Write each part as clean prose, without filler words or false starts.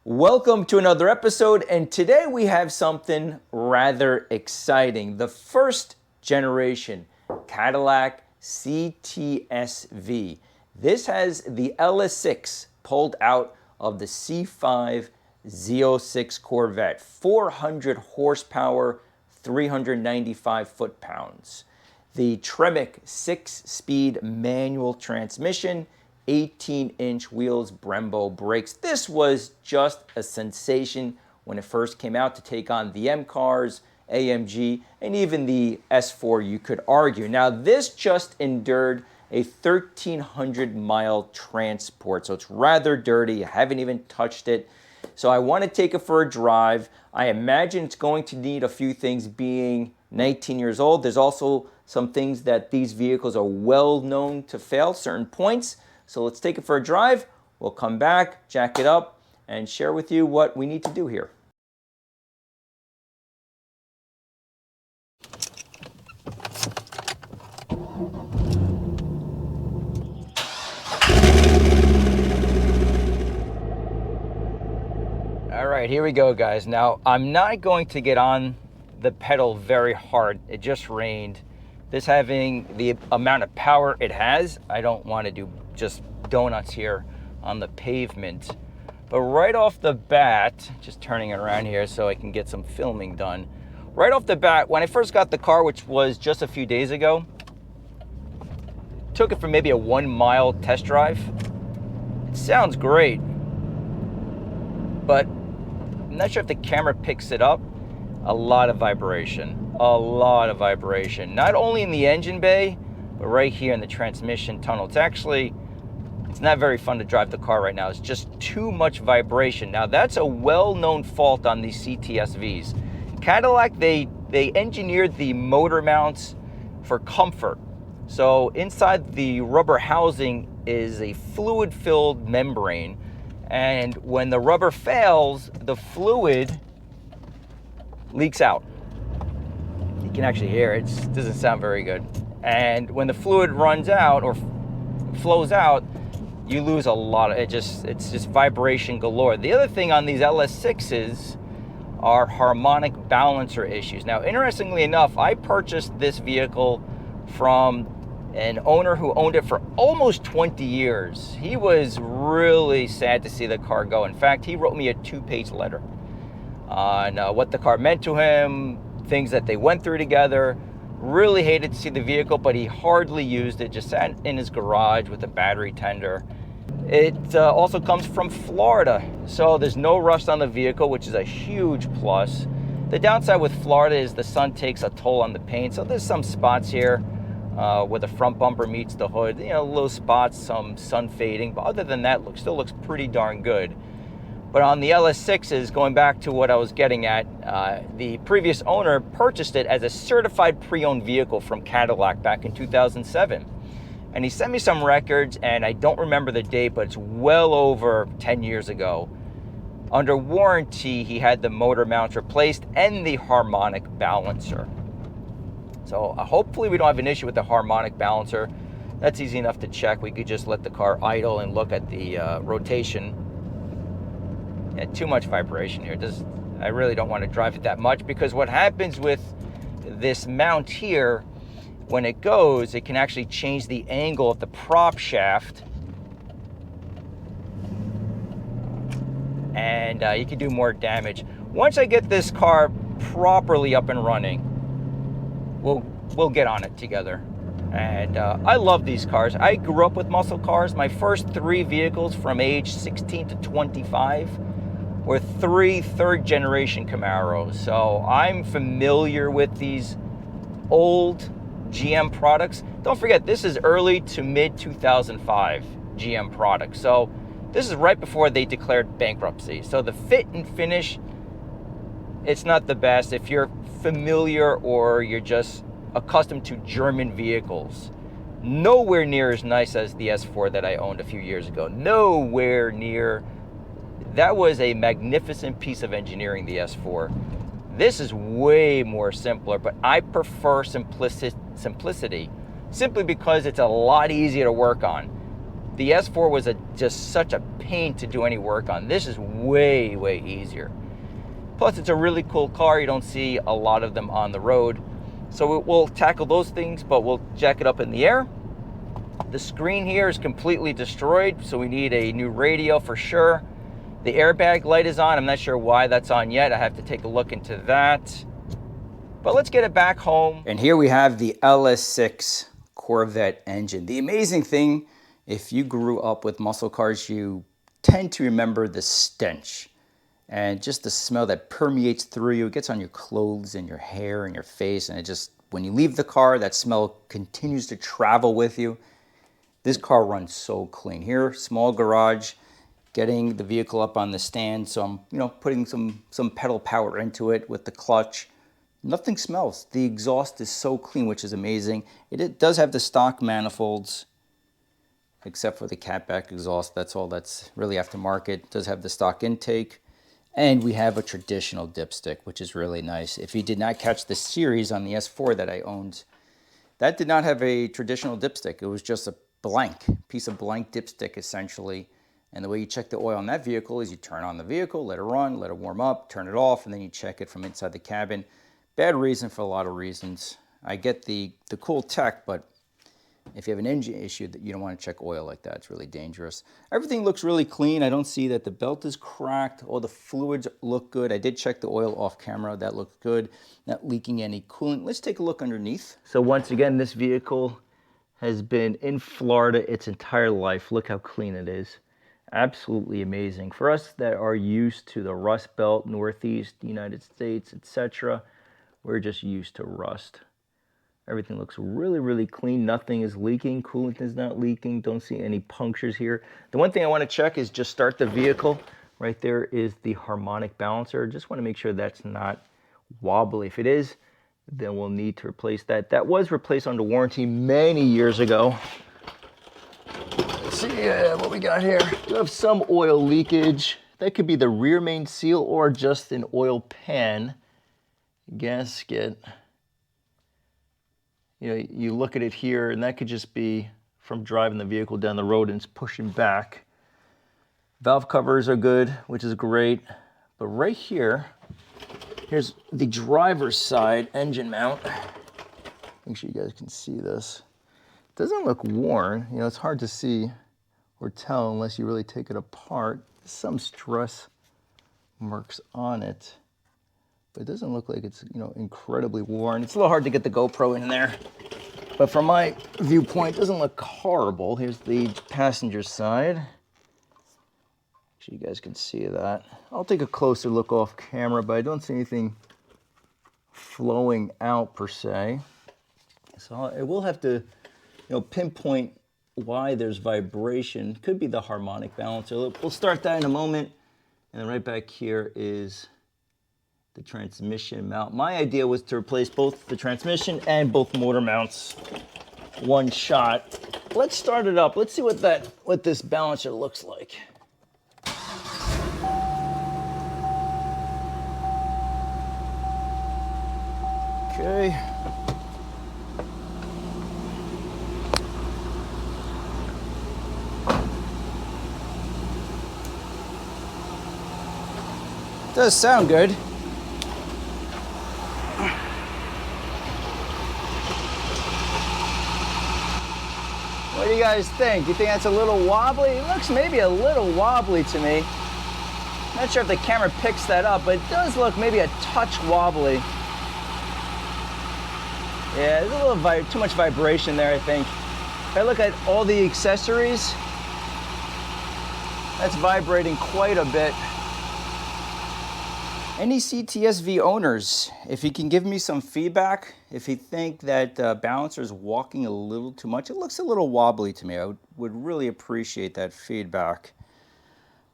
Welcome to another episode, and today we have something rather exciting. The first generation Cadillac CTS-V. This has the LS6 pulled out of the C5 Z06 Corvette. 400 horsepower, 395 foot-pounds. The Tremec 6-speed manual transmission, 18-inch wheels, Brembo brakes. This was just a sensation when it first came out to take on the M cars, AMG, and even the S4, you could argue. Now, this just endured a 1,300-mile transport, so it's rather dirty. I haven't even touched it. So I want to take it for a drive. I imagine it's going to need a few things being 19 years old. There's also some things that these vehicles are well known to fail, certain points. So let's take it for a drive. We'll come back, jack it up, and share with you what we need to do here. All right, here we go, guys. Now, I'm not going to get on the pedal very hard. It just rained. This having the amount of power it has, I don't want to do just donuts here on the pavement. But right off the bat, just turning it around here so I can get some filming done. Right off the bat, when I first got the car, which was just a few days ago, took it for maybe a 1 mile test drive. It sounds great, but I'm not sure if the camera picks it up. A lot of vibration, a lot of vibration. Not only in the engine bay, but right here in the transmission tunnel. It's not very fun to drive the car right now. It's just too much vibration. Now, that's a well-known fault on these CTSVs. Cadillac, they engineered the motor mounts for comfort. So inside the rubber housing is a fluid-filled membrane. And when the rubber fails, the fluid leaks out. You can actually hear it. It doesn't sound very good. And when the fluid runs out or flows out, you lose a lot of it. It's just vibration galore. The other thing on these LS6s are harmonic balancer issues. Now, interestingly enough, I purchased this vehicle from an owner who owned it for almost 20 years. He was really sad to see the car go. In fact, he wrote me a 2-page letter on what the car meant to him, things that they went through together. Really hated to see the vehicle, but he hardly used it. Just sat in his garage with a battery tender. It also comes from Florida, so there's no rust on the vehicle, which is a huge plus. The downside with Florida is the sun takes a toll on the paint, so there's some spots here where the front bumper meets the hood. You know, little spots, some sun fading, but other than that, still looks pretty darn good. But on the LS6s, going back to what I was getting at, the previous owner purchased it as a certified pre-owned vehicle from Cadillac back in 2007. And he sent me some records, and I don't remember the date, but it's well over 10 years ago. Under warranty, he had the motor mounts replaced and the harmonic balancer. So hopefully we don't have an issue with the harmonic balancer. That's easy enough to check. We could just let the car idle and look at the rotation. Yeah, too much vibration here. I really don't want to drive it that much, because what happens with this mount here, when it goes, it can actually change the angle of the prop shaft, and you can do more damage. Once I get this car properly up and running, we'll get on it together. And I love these cars. I grew up with muscle cars. My first 3 vehicles from age 16 to 25 were 3 third-generation Camaros. So I'm familiar with these old GM products. Don't forget, this is early to mid 2005 GM products. So this is right before they declared bankruptcy. So the fit and finish, it's not the best. If you're familiar or you're just accustomed to German vehicles, nowhere near as nice as the S4 that I owned a few years ago. Nowhere near. That was a magnificent piece of engineering, the S4. This is way more simpler, but I prefer simplicity simply because it's a lot easier to work on. The S4 was just such a pain to do any work on. This is way, way easier. Plus, it's a really cool car. You don't see a lot of them on the road. So we'll tackle those things, but we'll jack it up in the air. The screen here is completely destroyed, so we need a new radio for sure. The airbag light is on. I'm not sure why that's on yet. I have to take a look into that. But let's get it back home. And here we have the LS6 Corvette engine. The amazing thing, if you grew up with muscle cars, you tend to remember the stench. And just the smell that permeates through you. It gets on your clothes and your hair and your face. And it just, when you leave the car, that smell continues to travel with you. This car runs so clean. Here, small garage, getting the vehicle up on the stand. So I'm, putting some pedal power into it with the clutch. Nothing smells. The exhaust is so clean, which is amazing. It does have the stock manifolds, except for the catback exhaust. That's all that's really aftermarket. It does have the stock intake. And we have a traditional dipstick, which is really nice. If you did not catch the series on the S4 that I owned, that did not have a traditional dipstick. It was just a piece of blank dipstick, essentially. And the way you check the oil on that vehicle is you turn on the vehicle, let it run, let it warm up, turn it off, and then you check it from inside the cabin. Bad reason for a lot of reasons. I get the cool tech, but if you have an engine issue, that you don't want to check oil like that. It's really dangerous. Everything looks really clean. I don't see that the belt is cracked. All the fluids look good. I did check the oil off camera. That looks good. Not leaking any coolant. Let's take a look underneath. So once again, this vehicle has been in Florida its entire life. Look how clean it is. Absolutely amazing. For us that are used to the Rust Belt, Northeast, United States, etc., we're just used to rust. Everything looks really, really clean. Nothing is leaking. Coolant is not leaking. Don't see any punctures here. The one thing I want to check is just start the vehicle. Right there is the harmonic balancer. Just want to make sure that's not wobbly. If it is, then we'll need to replace that. That was replaced under warranty many years ago. Let's see what we got here. We have some oil leakage. That could be the rear main seal or just an oil pan gasket. You look at it here, and that could just be from driving the vehicle down the road and it's pushing back. Valve covers are good, which is great. But right here, here's the driver's side engine mount. Make sure you guys can see this. It doesn't look worn. It's hard to see or tell unless you really take it apart. There's some stress marks on it. But it doesn't look like it's, incredibly worn. It's a little hard to get the GoPro in there. But from my viewpoint, it doesn't look horrible. Here's the passenger side. Make sure you guys can see that. I'll take a closer look off camera, but I don't see anything flowing out per se. So I will have to, pinpoint why there's vibration. Could be the harmonic balancer. We'll start that in a moment. And then right back here is the transmission mount. My idea was to replace both the transmission and both motor mounts one shot. Let's start it up. Let's see what this balancer looks like. Okay. Does sound good. What do you guys think? You think that's a little wobbly? It looks maybe a little wobbly to me. Not sure if the camera picks that up, but it does look maybe a touch wobbly. Yeah, there's a little too much vibration there, I think. If I look at all the accessories, that's vibrating quite a bit. Any CTSV owners, if you can give me some feedback, if you think that balancer is walking a little too much, it looks a little wobbly to me. I would really appreciate that feedback.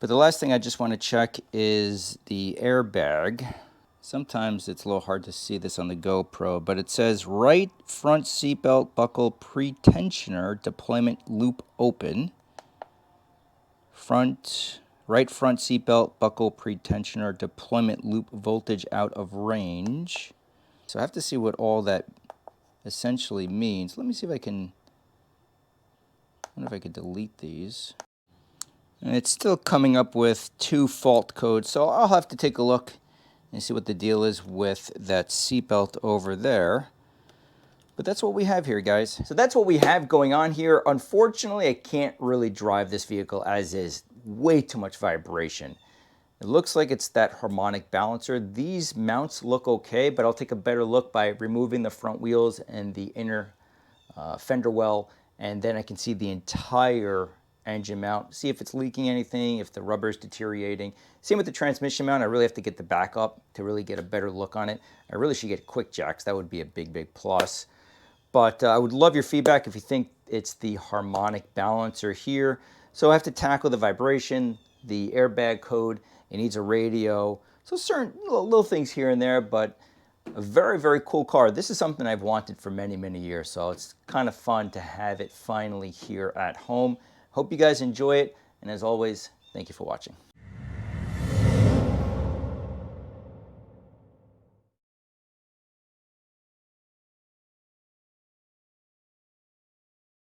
But the last thing I just want to check is the airbag. Sometimes it's a little hard to see this on the GoPro, but it says right front seatbelt buckle pre-tensioner deployment loop open. Right front seatbelt buckle pre-tensioner deployment loop voltage out of range. So I have to see what all that essentially means. Let me see if I can wonder if I could delete these. And it's still coming up with 2 fault codes, so I'll have to take a look and see what the deal is with that seatbelt over there. But that's what we have here, guys. So that's what we have going on here. Unfortunately, I can't really drive this vehicle as is. Way too much vibration. It looks like it's that harmonic balancer. These mounts look okay, but I'll take a better look by removing the front wheels and the inner fender well, and then I can see the entire engine mount, see if it's leaking anything, if the rubber is deteriorating. Same with the transmission mount. I really have to get the back up to really get a better look on it. I really should get quick jacks. That would be a big, big plus. But I would love your feedback if you think it's the harmonic balancer here. So I have to tackle the vibration, the airbag code. It needs a radio. So certain little things here and there, but a very, very cool car. This is something I've wanted for many, many years. So it's kind of fun to have it finally here at home. Hope you guys enjoy it. And as always, thank you for watching.